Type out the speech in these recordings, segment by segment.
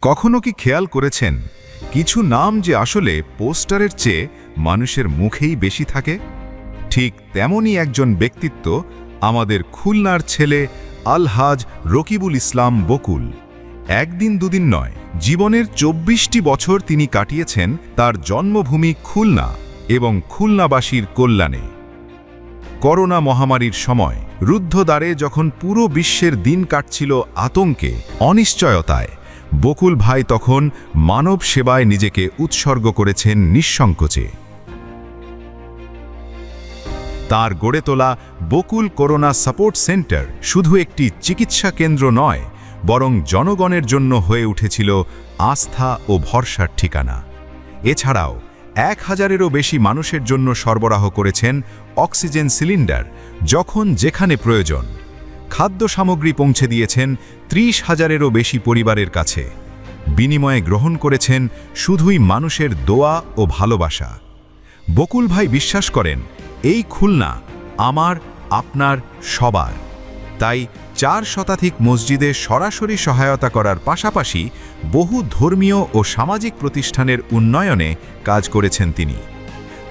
কখনো কি খেয়াল করেছেন কিছু নাম যে আসলে পোস্টারের চেয়ে মানুষের মুখেই বেশি থাকে? ঠিক তেমনই একজন ব্যক্তিত্ব আমাদের খুলনার ছেলে আলহাজ রকিবুল ইসলাম বকুল। একদিন দুদিন নয়, জীবনের ২৪টি বছর তিনি কাটিয়েছেন তার জন্মভূমি খুলনা এবং খুলনাবাসীর কল্যাণে। করোনা মহামারীর সময় রুদ্ধদ্বারে যখন পুরো বিশ্বের দিন কাটছিল আতঙ্কে, অনিশ্চয়তায়, বকুল ভাই তখন মানব সেবায় নিজেকে উৎসর্গ করেছেন নিঃসংকোচে। তার গড়ে তোলা বকুল করোনা সাপোর্ট সেন্টার শুধু একটি চিকিৎসা কেন্দ্র নয়, বরং জনগণের জন্য হয়ে উঠেছিল আস্থা ও ভরসার ঠিকানা। এছাড়াও ১,০০০-এরও বেশি মানুষের জন্য সরবরাহ করেছেন অক্সিজেন সিলিন্ডার যখন যেখানে প্রয়োজন। খাদ্য সামগ্রী পৌঁছে দিয়েছেন ৩০,০০০-এরও বেশি পরিবারের কাছে। বিনিময়ে গ্রহণ করেছেন শুধুই মানুষের দোয়া ও ভালোবাসা। বকুল ভাই বিশ্বাস করেন, এই খুলনা আমার, আপনার, সবার। তাই ৪ শতাধিক মসজিদে সরাসরি সহায়তা করার পাশাপাশি বহু ধর্মীয় ও সামাজিক প্রতিষ্ঠানের উন্নয়নে কাজ করেছেন তিনি।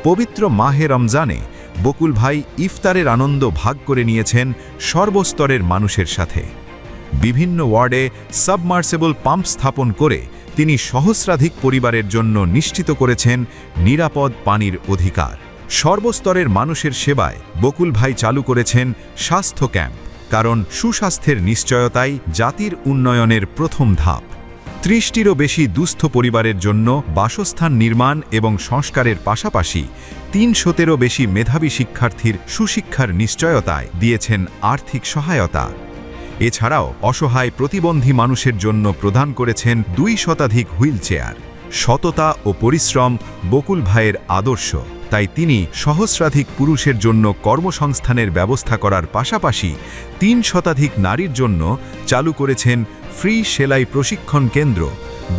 পবিত্র মাহে রমজানে বকুল ভাই ইফতারের আনন্দ ভাগ করে নিয়েছেন সর্বস্তরের মানুষের সাথে। বিভিন্ন ওয়ার্ডে সাবমার্সেবল পাম্প স্থাপন করে তিনি সহস্রাধিক পরিবারের জন্য নিশ্চিত করেছেন নিরাপদ পানির অধিকার। সর্বস্তরের মানুষের সেবায় বকুল ভাই চালু করেছেন স্বাস্থ্য ক্যাম্প, কারণ সুস্বাস্থ্যের নিশ্চয়তাই জাতির উন্নয়নের প্রথম ধাপ। ৩০টিরও বেশি দুস্থ পরিবারের জন্য বাসস্থান নির্মাণ এবং সংস্কারের পাশাপাশি ৩০০-তেরও বেশি মেধাবী শিক্ষার্থীর সুশিক্ষার নিশ্চয়তায় দিয়েছেন আর্থিক সহায়তা। এছাড়াও অসহায় প্রতিবন্ধী মানুষের জন্য প্রদান করেছেন ২ শতাধিক হুইল চেয়ার। সততা ও পরিশ্রম বকুল ভাইয়ের আদর্শ, তাই তিনি সহস্রাধিক পুরুষের জন্য কর্মসংস্থানের ব্যবস্থা করার পাশাপাশি ৩ শতাধিক নারীর জন্য চালু করেছেন ফ্রি সেলাই প্রশিক্ষণ কেন্দ্র।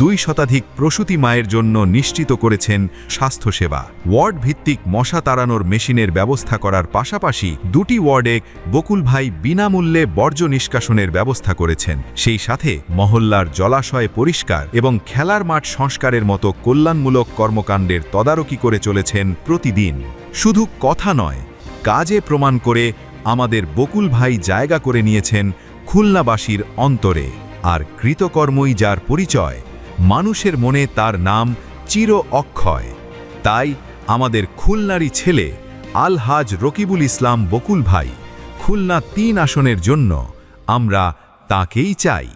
২ শতাধিক প্রসূতি মায়ের জন্য নিশ্চিত করেছেন স্বাস্থ্যসেবা। ওয়ার্ড ভিত্তিক মশা তাড়ানোর মেশিনের ব্যবস্থা করার পাশাপাশি ২টি ওয়ার্ডে বকুল ভাই বিনামূল্যে বর্জ্য নিষ্কাশনের ব্যবস্থা করেছেন। সেই সাথে মহল্লার জলাশয় পরিষ্কার এবং খেলার মাঠ সংস্কারের মতো কল্যাণমূলক কর্মকাণ্ডের তদারকি করে চলেছেন প্রতিদিন। শুধু কথা নয়, কাজে প্রমাণ করে আমাদের বকুল ভাই জায়গা করে নিয়েছেন খুলনাবাসীর অন্তরে। আর কৃতকর্মই যার পরিচয়, মানুষের মনে তার নাম চির অক্ষয়। তাই আমাদের খুলনারই ছেলে আলহাজ রকিবুল ইসলাম বকুল ভাই, খুলনা ৩ আসনের জন্য আমরা তাকেই চাই।